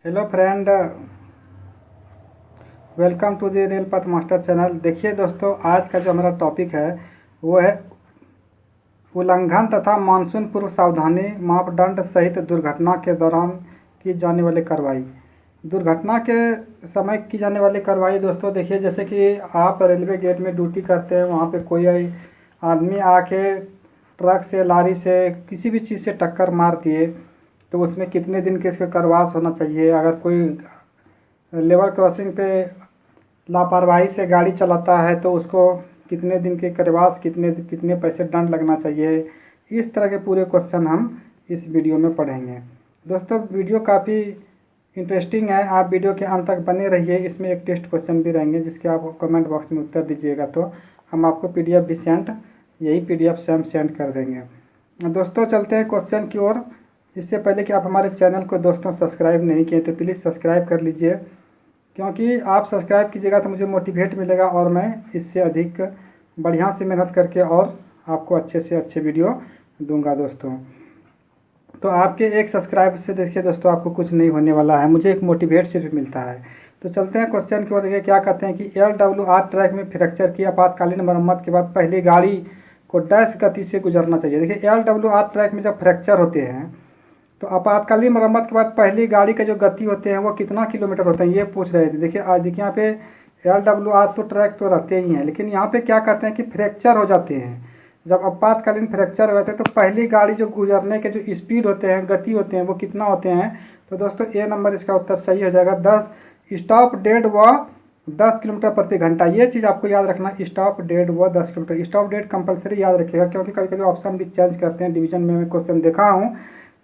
Hello friend, welcome to the rail Path master channel. देखिए दोस्तों, आज का जो हमारा टॉपिक है वो है उल्लंघन तथा मानसून पूर्व सावधानी मापदंड सहित दुर्घटना के दौरान की जाने वाली कार्रवाई। दुर्घटना के समय की जाने वाली कार्रवाई दोस्तों, देखिए जैसे कि आप रेलवे गेट में ड्यूटी करते हैं, वहाँ पे कोई आदमी आके ट्रक से, लारी से, किसी भी चीज़ से टक्कर मार दिए तो उसमें कितने दिन के इसका करवास होना चाहिए। अगर कोई लेवल क्रॉसिंग पे लापरवाही से गाड़ी चलाता है तो उसको कितने दिन के करवास, कितने कितने पैसे दंड लगना चाहिए। इस तरह के पूरे क्वेश्चन हम इस वीडियो में पढ़ेंगे। दोस्तों वीडियो काफ़ी इंटरेस्टिंग है, आप वीडियो के अंत तक बने रहिए। इसमें एक टेस्ट क्वेश्चन भी रहेंगे जिसके आप कमेंट बॉक्स में उत्तर दीजिएगा तो हम आपको पीडीएफ भी यही पीडीएफ से हम सेंड कर देंगे। दोस्तों चलते हैं क्वेश्चन की ओर। इससे पहले कि आप हमारे चैनल को दोस्तों सब्सक्राइब नहीं किए तो प्लीज़ सब्सक्राइब कर लीजिए, क्योंकि आप सब्सक्राइब कीजिएगा तो मुझे मोटिवेट मिलेगा और मैं इससे अधिक बढ़िया से मेहनत करके और आपको अच्छे से अच्छे वीडियो दूंगा दोस्तों। तो आपके एक सब्सक्राइब से देखिए दोस्तों आपको कुछ नहीं होने वाला है, मुझे एक मोटिवेट सिर्फ मिलता है। तो चलते हैं क्वेश्चन की ओर। देखिए क्या कहते हैं कि LWR ट्रैक में फ्रैक्चर की आपातकालीन मरम्मत के बाद पहली गाड़ी को डैश गति से गुजरना चाहिए। देखिए LWR ट्रैक में जब फ्रैक्चर होते हैं तो आपातकालीन मरम्मत के बाद पहली गाड़ी का जो गति होते हैं वो कितना किलोमीटर होते हैं, ये पूछ रहे थे। देखिए आज देखिए यहाँ पे LWR तो ट्रैक तो रहते ही हैं, लेकिन यहाँ पे क्या कहते हैं कि फ्रैक्चर हो जाते हैं। जब आपातकालीन फ्रैक्चर हो जाते हैं तो पहली गाड़ी जो गुजरने के जो स्पीड होते हैं, गति होते हैं, वो कितना होते हैं। तो दोस्तों ए नंबर इसका उत्तर सही हो जाएगा। 10 स्टॉप डेड व 10 किलोमीटर प्रति घंटा। ये चीज़ आपको याद रखना, स्टॉप डेड व 10 किलोमीटर। स्टॉप डेड कंपलसरी याद रखिएगा, क्योंकि कभी कभी ऑप्शन भी चेंज करते हैं। डिवीजन में मैं क्वेश्चन देखा हूँ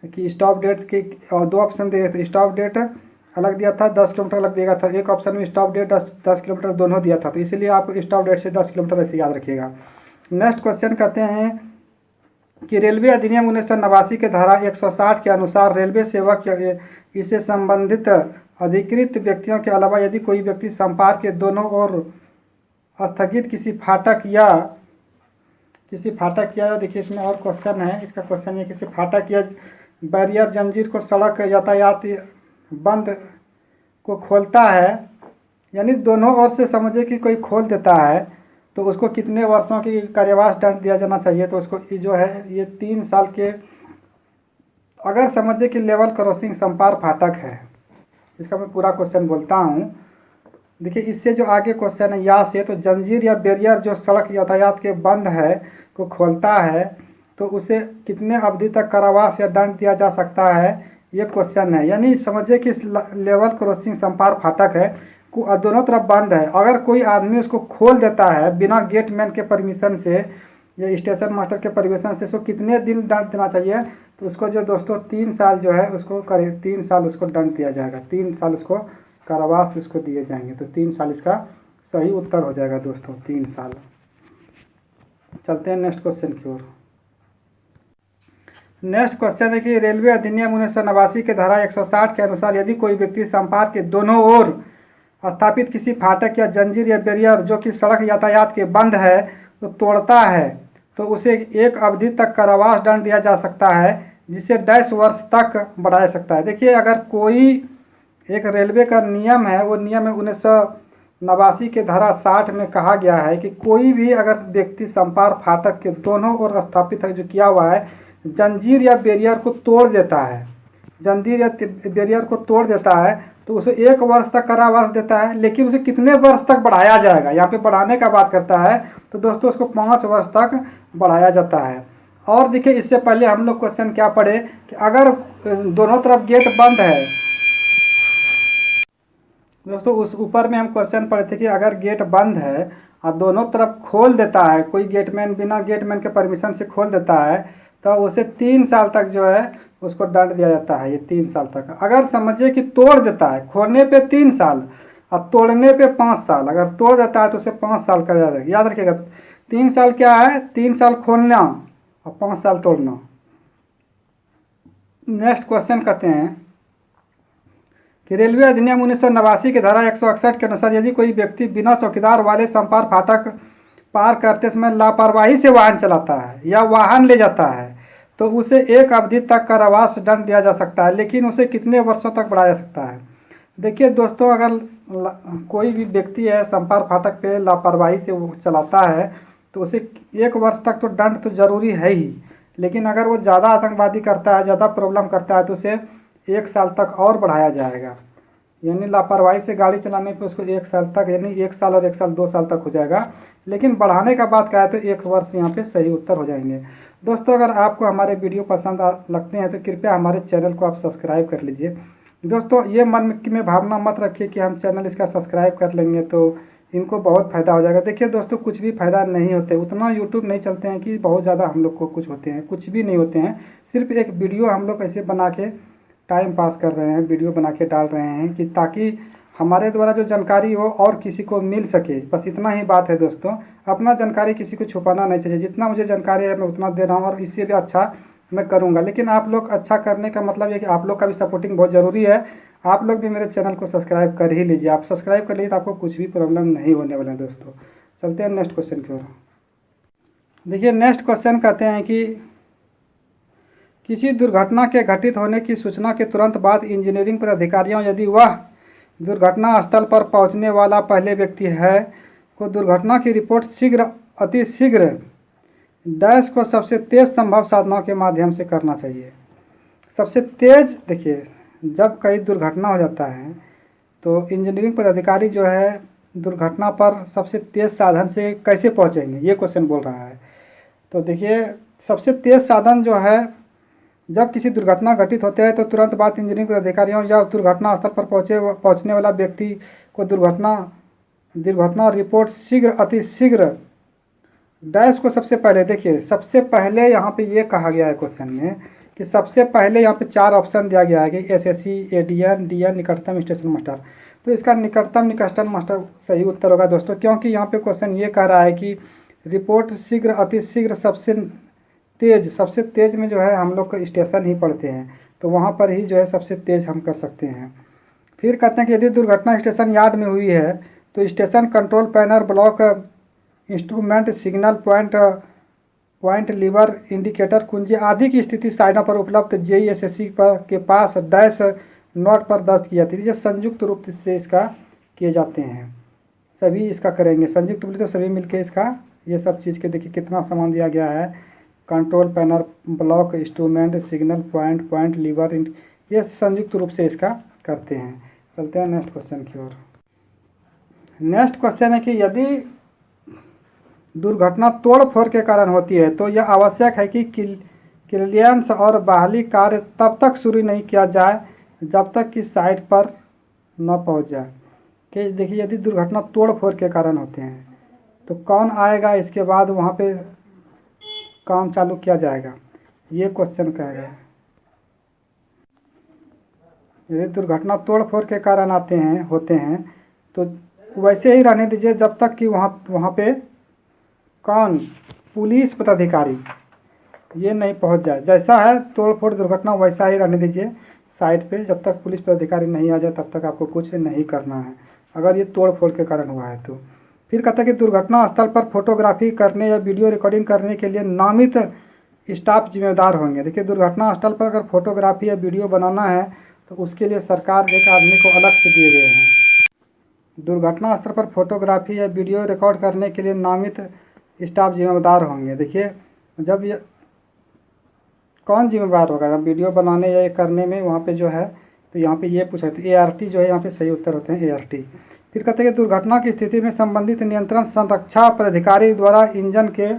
कि स्टॉप डेट के दो ऑप्शन दिए थे, स्टॉप डेट अलग दिया था, 10 किलोमीटर अलग दिया था। एक ऑप्शन में स्टॉप डेट 10 किलोमीटर दोनों दिया था, तो इसीलिए आप स्टॉप डेट से 10 किलोमीटर ऐसे याद रखिएगा। नेक्स्ट क्वेश्चन कहते हैं कि रेलवे अधिनियम 1989 के धारा 160 के अनुसार रेलवे सेवक इसे संबंधित अधिकृत व्यक्तियों के अलावा यदि कोई व्यक्ति संपार्क के दोनों ओर स्थगित किसी फाटक या देखिए इसमें और क्वेश्चन है। इसका क्वेश्चन है किसी फाटक या बैरियर जंजीर को सड़क यातायात बंद को खोलता है, यानी दोनों ओर से समझे कि कोई खोल देता है तो उसको कितने वर्षों की कार्यवास दंड दिया जाना चाहिए। तो उसको जो है ये 3 साल के, अगर समझे कि लेवल क्रॉसिंग संपार फाटक है। इसका मैं पूरा क्वेश्चन बोलता हूँ। देखिए इससे जो आगे क्वेश्चन है या से, तो जंजीर या बैरियर जो सड़क यातायात के बंद है को खोलता है तो उसे कितने अवधि तक कारावास या दंड दिया जा सकता है, ये क्वेश्चन है। यानी समझिए कि लेवल क्रॉसिंग संपार फाटक है, दोनों तरफ बंद है, अगर कोई आदमी उसको खोल देता है बिना गेटमैन के परमिशन से या स्टेशन मास्टर के परमिशन से, उसको कितने दिन दंड देना चाहिए। तो उसको जो दोस्तों 3 साल जो है उसको 3 साल उसको दंड दिया जाएगा, 3 साल उसको कारावास उसको दिए जाएंगे। तो 3 साल इसका सही उत्तर हो जाएगा दोस्तों, 3 साल। चलते हैं नेक्स्ट क्वेश्चन की ओर। नेक्स्ट क्वेश्चन है कि रेलवे अधिनियम 1989 के धारा 160 के अनुसार यदि कोई व्यक्ति संपार्क के दोनों ओर स्थापित किसी फाटक या जंजीर या बैरियर जो कि सड़क यातायात के बंद है तो तोड़ता है तो उसे एक अवधि तक कारावास दंड दिया जा सकता है, जिसे 10 वर्ष तक बढ़ाया सकता है। देखिए अगर कोई एक रेलवे का नियम है, वो नियम है 1989 के धारा 60 में कहा गया है कि कोई भी अगर व्यक्ति संपार फाटक के दोनों ओर स्थापित है जो किया हुआ है जंजीर या बैरियर को तोड़ देता है, जंजीर या बैरियर को तोड़ देता है तो उसे 1 वर्ष तक कारावास देता है। लेकिन उसे कितने वर्ष तक बढ़ाया जाएगा, यहाँ पे बढ़ाने का बात करता है, तो दोस्तों उसको 5 वर्ष तक बढ़ाया जाता है। और देखिए इससे पहले हम लोग क्वेश्चन क्या पढ़े कि अगर दोनों तरफ गेट बंद है दोस्तों, उस ऊपर में हम क्वेश्चन पढ़े थे कि अगर गेट बंद है और दोनों तरफ खोल देता है, कोई गेटमैन बिना गेटमैन के परमिशन से खोल देता है, तो उसे 3 साल तक जो है उसको दंड दिया जाता है। ये 3 साल तक। अगर समझिए कि तोड़ देता है, खोलने पे 3 साल और तोड़ने पे 5 साल, अगर तोड़ देता है तो उसे 5 साल का याद रखिएगा। 3 साल क्या है, 3 साल खोलना और 5 साल तोड़ना। नेक्स्ट क्वेश्चन कहते हैं कि रेलवे अधिनियम 1989 के धारा 161 के अनुसार यदि कोई व्यक्ति बिना चौकीदार वाले संपार फाटक पार करते समय लापरवाही से वाहन चलाता है या वाहन ले जाता है तो उसे एक अवधि तक कारावास दंड दिया जा सकता है, लेकिन उसे कितने वर्षों तक बढ़ाया जा सकता है। देखिए दोस्तों, अगर कोई भी व्यक्ति है संपर्क फाटक पे लापरवाही से वो चलाता है तो उसे 1 वर्ष तक तो दंड तो जरूरी है ही, लेकिन अगर वो ज़्यादा आतंकवादी करता है, ज़्यादा प्रॉब्लम करता है तो उसे 1 साल तक और बढ़ाया जाएगा। यानी लापरवाही से गाड़ी चलाने पे उसको 1 साल तक, यानी 1 साल और 1 साल 2 साल तक हो जाएगा। लेकिन बढ़ाने का बात क्या है तो 1 वर्ष यहाँ पे सही उत्तर हो जाएंगे। दोस्तों, अगर आपको हमारे वीडियो पसंद लगते हैं तो कृपया हमारे चैनल को आप सब्सक्राइब कर लीजिए। दोस्तों, ये मन में भावना मत रखिए कि हम चैनल इसका सब्सक्राइब कर लेंगे तो इनको बहुत फ़ायदा हो जाएगा। देखिए दोस्तों, कुछ भी फ़ायदा नहीं होते, उतना यूट्यूब नहीं चलते हैं कि बहुत ज़्यादा हम लोग को कुछ होते हैं, कुछ भी नहीं होते हैं। सिर्फ एक वीडियो हम लोग ऐसे बना के टाइम पास कर रहे हैं, वीडियो बना के डाल रहे हैं कि ताकि हमारे द्वारा जो जानकारी हो और किसी को मिल सके, बस इतना ही बात है दोस्तों। अपना जानकारी किसी को छुपाना नहीं चाहिए, जितना मुझे जानकारी है मैं उतना दे रहा हूँ और इससे भी अच्छा मैं करूँगा। लेकिन आप लोग अच्छा करने का मतलब ये कि आप लोग का भी सपोर्टिंग बहुत ज़रूरी है। आप लोग भी मेरे चैनल को सब्सक्राइब कर ही लीजिए। आप सब्सक्राइब कर लीजिए तो आपको कुछ भी प्रॉब्लम नहीं होने वाला है। दोस्तों, चलते हैं नेक्स्ट क्वेश्चन की ओर। देखिए नेक्स्ट क्वेश्चन कहते हैं कि किसी दुर्घटना के घटित होने की सूचना के तुरंत बाद इंजीनियरिंग पदाधिकारियों, यदि वह दुर्घटना स्थल पर पहुंचने वाला पहले व्यक्ति है, को दुर्घटना की रिपोर्ट अति शीघ्र डैश को सबसे तेज संभव साधनों के माध्यम से करना चाहिए। सबसे तेज, देखिए जब कहीं दुर्घटना हो जाता है तो इंजीनियरिंग पदाधिकारी जो है दुर्घटना पर सबसे तेज साधन से कैसे पहुंचेंगे, ये क्वेश्चन बोल रहा है। तो देखिए सबसे तेज साधन जो है, जब किसी दुर्घटना घटित होते हैं तो तुरंत बाद इंजीनियरिंग पदाधिकारियों या दुर्घटना स्थल पर पहुंचने वाला व्यक्ति को दुर्घटना रिपोर्ट अति शीघ्र डैश को सबसे पहले, देखिए सबसे पहले यहाँ पे ये कहा गया है क्वेश्चन में कि सबसे पहले यहाँ पे 4 ऑप्शन दिया गया है कि एसएससी, एडीएन, डीएन, निकटतम स्टेशन मास्टर। तो इसका निकटतम स्टेशन मास्टर सही उत्तर होगा दोस्तों, क्योंकि यहाँ पे क्वेश्चन ये कह रहा है कि रिपोर्ट अति शीघ्र सबसे तेज में जो है हम लोग को स्टेशन ही पड़ते हैं, तो वहाँ पर ही जो है सबसे तेज हम कर सकते हैं। फिर कहते हैं कि यदि दुर्घटना स्टेशन यार्ड में हुई है तो station control panel, block instrument, signal point, lever, indicator, कुंजी आदि की स्थिति साइडों पर उपलब्ध जेईएसएससी के पास डैश नोट पर दर्ज की जाती है। ये संयुक्त रूप से इसका किए जाते हैं, सभी इसका करेंगे संयुक्त रूप से, सभी मिलके इसका ये सब चीज़ के देखिए कितना सामान दिया गया है। Control panel, block instrument, signal point, lever, ये संयुक्त रूप से इसका करते हैं। चलते हैं नेक्स्ट क्वेश्चन की ओर। नेक्स्ट क्वेश्चन है कि यदि दुर्घटना तोड़ फोड़ के कारण होती है तो यह आवश्यक है कि क्लियरेंस और बहाली कार्य तब तक शुरू नहीं किया जाए जब तक कि साइट पर न पहुंच जाए। कि देखिए यदि दुर्घटना तोड़ फोड़ के कारण होते हैं तो कौन आएगा इसके बाद वहाँ पे काम चालू किया जाएगा, ये क्वेश्चन कहेगा। यदि दुर्घटना तोड़ फोड़ के कारण होते हैं तो वैसे ही रहने दीजिए जब तक कि वहाँ पे कौन, पुलिस पदाधिकारी ये नहीं पहुंच जाए। जैसा है तोड़ फोड़ दुर्घटना वैसा ही रहने दीजिए साइट पे, जब तक पुलिस पदाधिकारी नहीं आ जाए तब तक आपको कुछ नहीं करना है, अगर ये तोड़ फोड़ के कारण हुआ है तो। फिर कहता है कि दुर्घटना स्थल पर फोटोग्राफी करने या वीडियो रिकॉर्डिंग करने के लिए नामित स्टाफ जिम्मेदार होंगे। देखिए दुर्घटना स्थल पर अगर फोटोग्राफी या वीडियो बनाना है तो उसके लिए सरकार एक आदमी को अलग से दिए गए हैं। दुर्घटना स्थल पर फोटोग्राफी या वीडियो रिकॉर्ड करने के लिए नामित स्टाफ जिम्मेदार होंगे। देखिए जब ये कौन जिम्मेदार होगा जब वीडियो बनाने या करने में, वहाँ पे जो है तो यहाँ पे ये पूछा तो ART जो है यहाँ पे सही उत्तर होते हैं ART। फिर कहते हैं कि दुर्घटना की स्थिति में संबंधित नियंत्रण संरक्षा पदाधिकारी द्वारा इंजन के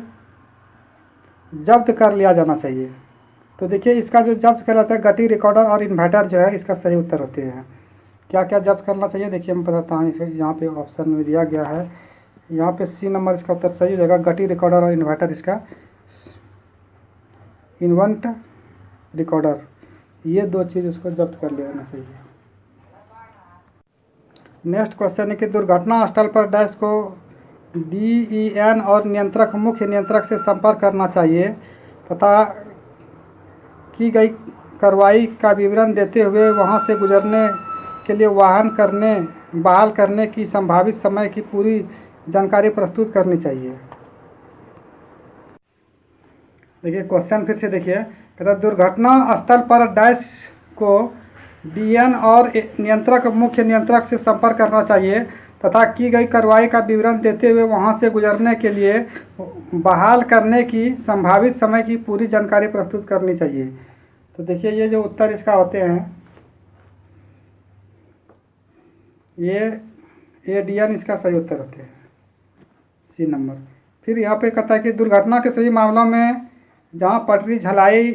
जब्त कर लिया जाना चाहिए। तो देखिए इसका जो जब्त कर जाता है गति, रिकॉर्डर और इन्वर्टर जो है इसका सही उत्तर होते हैं। क्या क्या जब्त करना चाहिए देखिए मैं बताता हूँ, यहाँ पे ऑप्शन में दिया गया है, यहाँ पे C नंबर इसका उत्तर सही हो जाएगा। गति, रिकॉर्डर और इन्वर्टर, इसका इन्वर्ट रिकॉर्डर, ये 2 चीज़ उसको जब्त कर लेना चाहिए। नेक्स्ट क्वेश्चन है कि दुर्घटना स्थल पर डैश को DEN और मुख्य नियंत्रक से संपर्क करना चाहिए तथा की गई कार्रवाई का विवरण देते हुए वहां से गुजरने के लिए बहाल करने की संभावित समय की पूरी जानकारी प्रस्तुत करनी चाहिए। देखिए क्वेश्चन फिर से देखिए, कहता दुर्घटना स्थल पर डैश को डीएन और नियंत्रक मुख्य नियंत्रक से संपर्क करना चाहिए तथा की गई कार्रवाई का विवरण देते हुए वहां से गुजरने के लिए बहाल करने की संभावित समय की पूरी जानकारी प्रस्तुत करनी चाहिए। तो देखिए ये जो उत्तर इसका होते हैं ये डीएन इसका सही उत्तर होते हैं, सी नंबर। फिर यहाँ पे कहता है कि दुर्घटना के सभी मामलों में जहाँ पटरी झलाई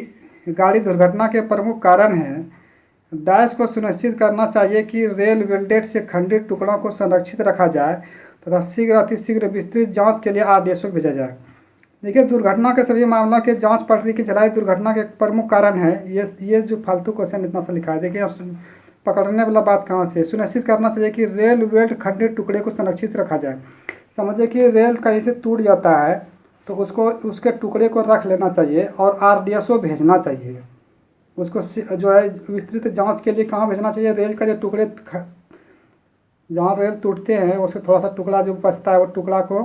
गाड़ी दुर्घटना के प्रमुख कारण है, डैश को सुनिश्चित करना चाहिए कि रेल वेल्डेड से खंडित टुकड़ों को संरक्षित रखा जाए तथा शीघ्र अतिशीघ्र विस्तृत जांच के लिए आदेशों भेजा जाए। देखिए दुर्घटना के सभी मामलों के जांच पटरी की झलाई दुर्घटना के प्रमुख कारण है। ये जो फालतू क्वेश्चन इतना सा लिखा है, देखिए पकड़ने वाला बात कहाँ से, सुनिश्चित करना चाहिए कि रेल वेल्ड खंडित टुकड़े को संरक्षित रखा जाए। समझिए कि रेल कहीं से टूट जाता है तो उसको उसके टुकड़े को रख लेना चाहिए और आरडीएसओ भेजना चाहिए। उसको जो है विस्तृत जांच के लिए कहाँ भेजना चाहिए, रेल का जो टुकड़े जहाँ रेल टूटते हैं उससे थोड़ा सा टुकड़ा जो बचता है वो टुकड़ा को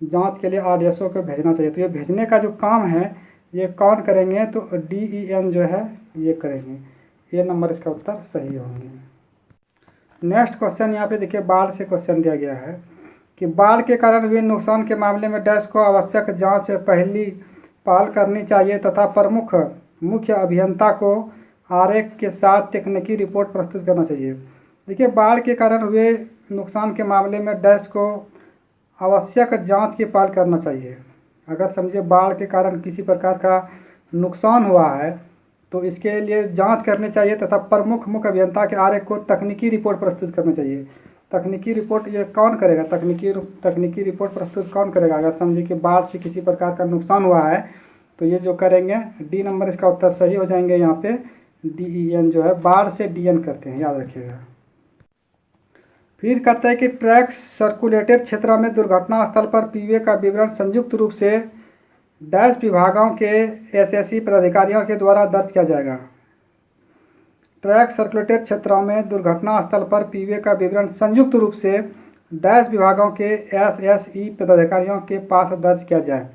जांच के लिए आरडीएसओ को भेजना चाहिए। तो ये भेजने का जो काम है ये कौन करेंगे, तो डीईएन जो है ये करेंगे। ये नंबर इसका उत्तर सही होंगे। नेक्स्ट क्वेश्चन यहाँ पे देखिए बाढ़ से क्वेश्चन दिया गया है कि बाढ़ के कारण हुए नुकसान के मामले में डैश को आवश्यक जांच पहली पहल करनी चाहिए तथा प्रमुख मुख्य अभियंता को आरेख के साथ तकनीकी रिपोर्ट प्रस्तुत करना चाहिए। देखिए बाढ़ के कारण हुए नुकसान के मामले में डैश को आवश्यक जांच की पहल करना चाहिए। अगर समझिए बाढ़ के कारण किसी प्रकार का नुकसान हुआ है तो इसके लिए जांच करनी चाहिए तथा प्रमुख मुख्य अभियंता के आरेख को तकनीकी रिपोर्ट प्रस्तुत करना चाहिए। तकनीकी रिपोर्ट ये कौन करेगा, तकनीकी रिपोर्ट प्रस्तुत कौन करेगा? अगर समझिए कि बाढ़ से किसी प्रकार का नुकसान हुआ है तो ये जो करेंगे डी नंबर इसका उत्तर सही हो जाएंगे। यहाँ पे डीईएन जो है बाढ़ से डीएन करते हैं, याद रखिएगा। फिर कहते हैं कि ट्रैक सर्कुलेटेड क्षेत्र में दुर्घटना स्थल पर पीवे का विवरण संयुक्त रूप से डैश विभागों के एसएससी पदाधिकारियों के द्वारा दर्ज किया जाएगा। ट्रैक सर्कुलेटेड क्षेत्रों में दुर्घटना स्थल पर पीवे का विवरण संयुक्त रूप से डैश विभागों के एसएसई पदाधिकारियों के पास दर्ज किया जाए।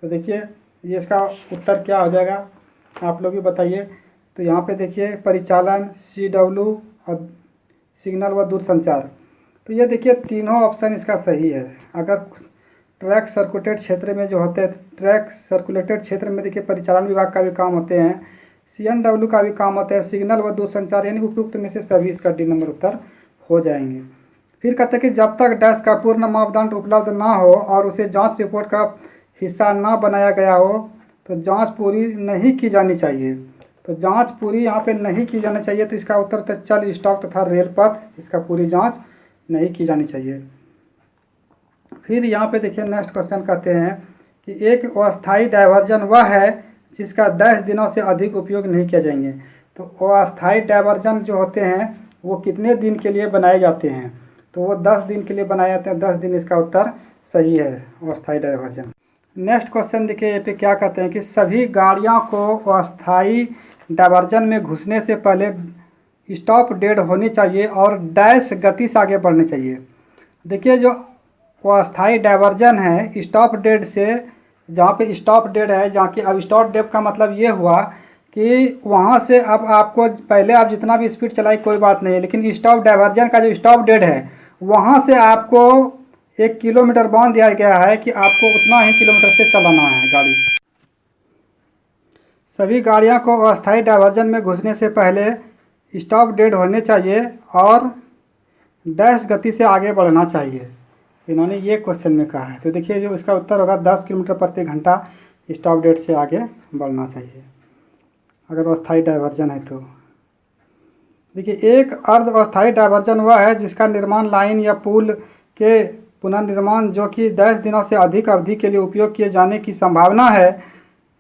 तो देखिए ये इसका उत्तर क्या हो जाएगा, आप लोग भी बताइए। तो यहाँ पे देखिए परिचालन, सीडब्ल्यू और सिग्नल व दूरसंचार। तो ये देखिए तीनों ऑप्शन इसका सही है। अगर ट्रैक सर्कुलेटेड क्षेत्र में जो होते हैं, ट्रैक सर्कुलेटेड क्षेत्र में देखिए परिचालन विभाग का भी काम होते हैं, सीएनडब्ल्यू का भी काम होता है, सिग्नल व दूरसंचार, यानी उपयुक्त में से सभी इसका डी नंबर उत्तर हो जाएंगे। फिर कहते हैं कि जब तक डैश का पूर्ण मापदंड उपलब्ध ना हो और उसे जांच रिपोर्ट का हिस्सा ना बनाया गया हो तो जांच पूरी नहीं की जानी चाहिए। तो जांच पूरी यहाँ पे नहीं की जानी चाहिए, तो इसका उत्तर तो चल स्टॉप तथा रेल पथ, इसका पूरी जांच नहीं की जानी चाहिए। फिर यहाँ पे देखिए नेक्स्ट क्वेश्चन कहते हैं कि एक अस्थायी डायवर्जन वह है जिसका 10 दिनों से अधिक उपयोग नहीं किया जाएंगे। तो अस्थायी डायवर्जन जो होते हैं वो कितने दिन के लिए बनाए जाते हैं, तो वो 10 दिन के लिए बनाए जाते हैं। 10 दिन इसका उत्तर सही है, अस्थायी डायवर्जन। नेक्स्ट क्वेश्चन देखिए यहाँ पे क्या कहते हैं कि सभी गाड़ियों को अस्थायी डायवर्जन में घुसने से पहले स्टॉप डेड होनी चाहिए और डैश गति से आगे बढ़नी चाहिए। देखिए जो अस्थायी डायवर्जन है, स्टॉप डेड से जहाँ पे स्टॉप डेड है, जहाँ की अब स्टॉप डेड का मतलब ये हुआ कि वहाँ से अब आपको पहले आप जितना भी स्पीड चलाई कोई बात नहीं है, लेकिन स्टॉप डायवर्जन का जो स्टॉप डेड है वहाँ से आपको 1 किलोमीटर बांध दिया गया है कि आपको उतना ही किलोमीटर से चलाना है गाड़ी। सभी गाड़ियों को अस्थायी डायवर्जन में घुसने से पहले स्टॉप डेड होने चाहिए और डैश गति से आगे बढ़ना चाहिए, इन्होंने ये क्वेश्चन में कहा है। तो देखिए जो इसका उत्तर होगा 10 किलोमीटर प्रति घंटा स्टॉप डेड से आगे बढ़ना चाहिए अगर अस्थायी डायवर्जन है। तो देखिए एक अर्ध अस्थायी डायवर्जन वह है जिसका निर्माण लाइन या पुल के पुनर्निर्माण जो कि 10 दिनों से अधिक अवधि के लिए उपयोग किए जाने की संभावना है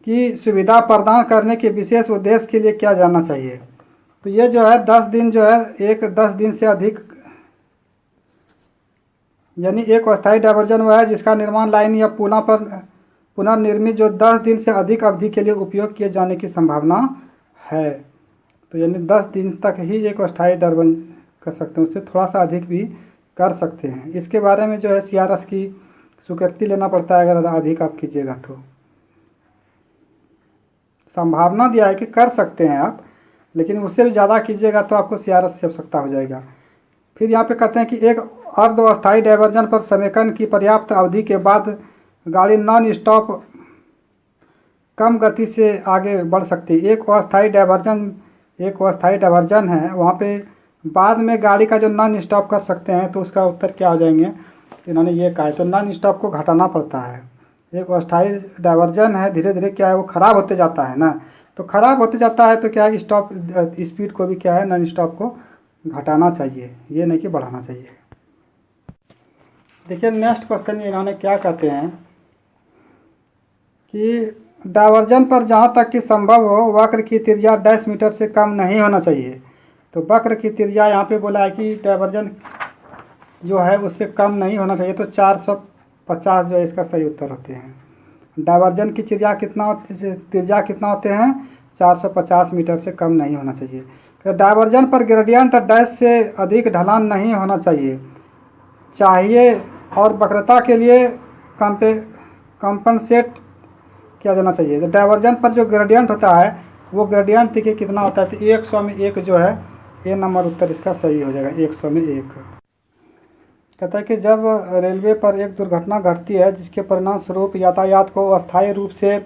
की सुविधा प्रदान करने के विशेष उद्देश्य के लिए किया जाना चाहिए। तो ये जो है 10 दिन जो है, एक 10 दिन से अधिक, यानी एक अस्थायी डायवर्जन वह है जिसका निर्माण लाइन या पुलों पर पुनर्निर्मित जो 10 दिन से अधिक अवधि के लिए उपयोग किए जाने की संभावना है। तो यानी 10 दिन तक ही एक अस्थायी डायवर्जन कर सकते हैं, उससे थोड़ा सा अधिक भी कर सकते हैं। इसके बारे में जो है सीआरएस की स्वीकृति लेना पड़ता है अगर अधिक आप कीजिएगा तो। संभावना दिया है कि कर सकते हैं आप, लेकिन उससे भी ज़्यादा कीजिएगा तो आपको CRS की आवश्यकता हो जाएगा। फिर यहाँ पे कहते हैं कि एक अर्ध अस्थायी डायवर्जन पर समेकन की पर्याप्त अवधि के बाद गाड़ी नॉन स्टॉप कम गति से आगे बढ़ सकती है। एक अस्थायी डायवर्जन है, वहाँ पे बाद में गाड़ी का जो नॉन स्टॉप कर सकते हैं, तो उसका उत्तर क्या हो जाएंगे, इन्होंने ये कहा है। तो नॉन स्टॉप को घटाना पड़ता है। एक अस्थायी डायवर्जन है, धीरे धीरे क्या है वो ख़राब होते जाता है ना, तो ख़राब होते जाता है तो क्या है स्टॉप स्पीड को भी क्या है नॉन स्टॉप को घटाना चाहिए, ये नहीं कि बढ़ाना चाहिए। देखिए नेक्स्ट क्वेश्चन इन्होंने क्या कहते हैं कि डायवर्जन पर जहाँ तक कि संभव हो वक्र की त्रिज्या 10 मीटर से कम नहीं होना चाहिए। तो वक्र की त्रिज्या यहाँ पे बोला है कि डायवर्जन जो है उससे कम नहीं होना चाहिए, तो 450 जो है इसका सही उत्तर होते हैं। डायवर्जन की त्रिज्या कितना होते हैं, 450 मीटर से कम नहीं होना चाहिए। तो डायवर्जन पर ग्रेडियंट डैश से अधिक ढलान नहीं होना चाहिए और वक्रता के लिए कंपनसेट किया जाना चाहिए। तो डायवर्जन पर जो ग्रेडियंट होता है वो ग्रेडियंट देखिए कितना होता है, तो 100 में 1 जो है ये नंबर उत्तर इसका सही हो जाएगा, 100 में 1। कहता है कि जब रेलवे पर एक दुर्घटना घटती है जिसके परिणाम स्वरूप यातायात को अस्थायी रूप से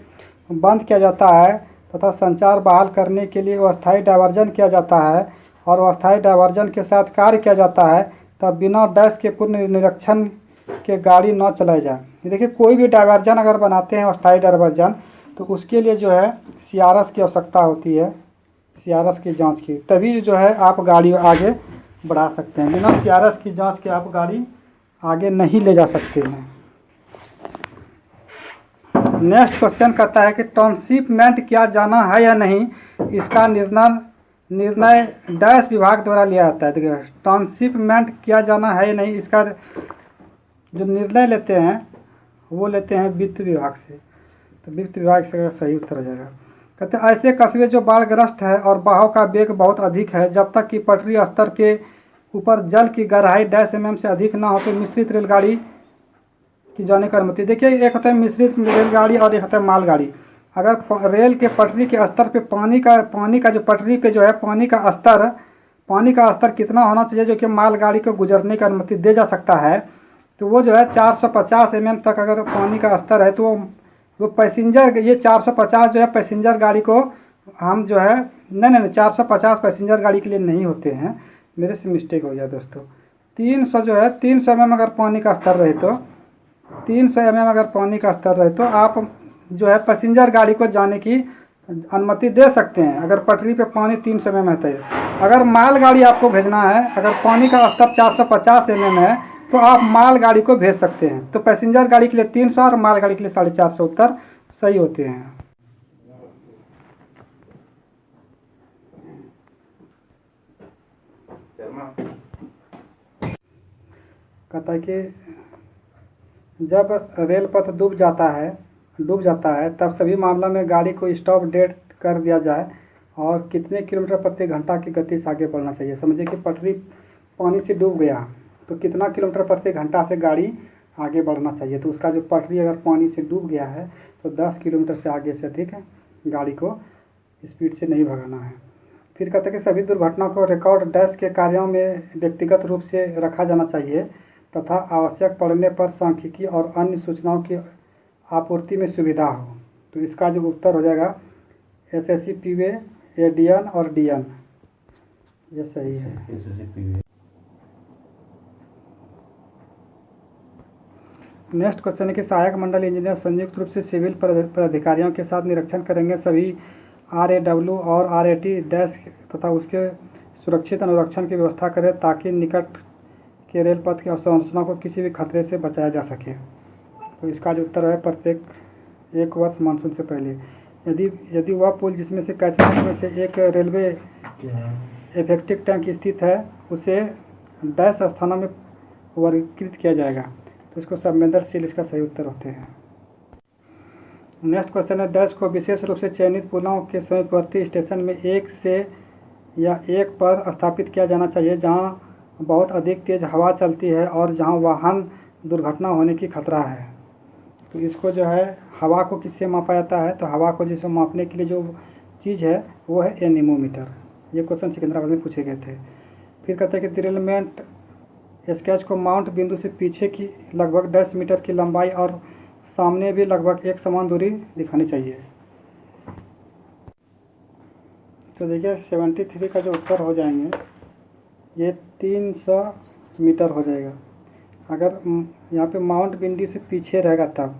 बंद किया जाता है तथा संचार बहाल करने के लिए अस्थायी डायवर्जन किया जाता है और अस्थायी डायवर्जन के साथ कार्य किया जाता है, तब बिना डैश के पूर्ण निरीक्षण के गाड़ी न चलाई जाए। देखिए कोई भी डायवर्जन अगर बनाते हैं अस्थायी डायवर्जन, तो उसके लिए जो है CRS की आवश्यकता होती है, CRS की जांच की, तभी जो है आप गाड़ी आगे बढ़ा सकते हैं। बिना CRS की जांच के आप गाड़ी आगे नहीं ले जा सकते हैं। नेक्स्ट क्वेश्चन कहता है कि ट्रांसशिपमेंट किया जाना है या नहीं, इसका निर्णय डैश विभाग द्वारा लिया जाता है। देखिए ट्रांसशिपमेंट किया जाना है या नहीं, इसका जो निर्णय लेते हैं वो लेते हैं वित्त विभाग से, तो वित्त विभाग से सही उत्तर हो जाएगा। कहते हैं ऐसे कस्बे जो बाढ़ग्रस्त है और बहाव का वेग बहुत अधिक है, जब तक कि पटरी स्तर के ऊपर जल की गहराई 10 mm से अधिक ना हो तो मिश्रित रेलगाड़ी की जाने की अनुमति। देखिए एक होता है मिश्रित रेलगाड़ी और एक होता है मालगाड़ी। अगर रेल के पटरी के स्तर पे पानी का जो पटरी पे जो है पानी का स्तर कितना होना चाहिए जो कि मालगाड़ी को गुजरने की अनुमति दे जा सकता है, तो वो जो है 450 mm तक अगर पानी का स्तर है तो वो पैसेंजर, ये 450 जो है पैसेंजर गाड़ी को हम जो है नहीं 450 पैसेंजर गाड़ी के लिए नहीं होते हैं, मेरे से मिस्टेक हो गया दोस्तों। 300 जो है 300 mm अगर पानी का स्तर रहे तो 300 mm अगर पानी का स्तर रहे तो आप जो है पैसेंजर गाड़ी को जाने की अनुमति दे सकते हैं अगर पटरी पे पानी 300 mm है। तो अगर मालगाड़ी आपको भेजना है, अगर पानी का स्तर 450 mm है तो आप मालगाड़ी को भेज सकते हैं। तो पैसेंजर गाड़ी के लिए 300 और मालगाड़ी के लिए 450 उत्तर सही होते हैं। कहता है कि जब रेल पथ डूब जाता है तब सभी मामलों में गाड़ी को स्टॉप डेड कर दिया जाए और कितने किलोमीटर प्रति घंटा की गति से आगे बढ़ना चाहिए। समझिए कि पटरी पानी से डूब गया तो कितना किलोमीटर प्रति घंटा से गाड़ी आगे बढ़ना चाहिए। तो उसका जो पटरी अगर पानी से डूब गया है तो 10 किलोमीटर से आगे से अधिक गाड़ी को स्पीड से नहीं भगाना है। फिर कहते हैं कि सभी दुर्घटनाओं को रिकॉर्ड डैश के कार्यों में व्यक्तिगत रूप से रखा जाना चाहिए तथा आवश्यक पड़ने पर सांख्यिकी और अन्य सूचनाओं की आपूर्ति में सुविधा हो। तो इसका जो उत्तर हो जाएगा SSC PV ADN और DN, ये सही है। नेक्स्ट क्वेश्चन है कि सहायक मंडल इंजीनियर संयुक्त रूप से सिविल पदाधिकारियों के साथ निरीक्षण करेंगे, सभी RAW और RAT डैश तथा उसके सुरक्षित अनुरक्षण की व्यवस्था करें ताकि निकट के रेल पथ की अवसंरचना को किसी भी खतरे से बचाया जा सके। तो इसका जो उत्तर है प्रत्येक 1 वर्ष मानसून से पहले यदि वह पुल जिसमें से कैचमेंट में से एक रेलवे इफेक्टिव टैंक स्थित है उसे डैश स्थानों में वर्गीकृत किया जाएगा, तो इसको संवेदनशील इसका सही उत्तर होते हैं। नेक्स्ट क्वेश्चन है डैश को विशेष रूप से चयनित पुलों के समीपवर्ती स्टेशन में एक पर स्थापित किया जाना चाहिए जहां बहुत अधिक तेज हवा चलती है और जहां वाहन दुर्घटना होने की खतरा है। तो इसको जो है हवा को किससे मापा जाता है, तो हवा को जिसे मापने के लिए जो चीज़ है वो है एनीमोमीटर। ये क्वेश्चन सिकंदराबाद में पूछे गए थे। फिर कहते हैं कि ड्रिलमेंट स्केच को माउंट बिंदु से पीछे की लगभग 10 मीटर की लंबाई और सामने भी लगभग एक समान दूरी दिखानी चाहिए। तो देखिए 73 का जो उत्तर हो जाएंगे ये 300 मीटर हो जाएगा। अगर यहाँ पे माउंट बिंदु से पीछे रहेगा तब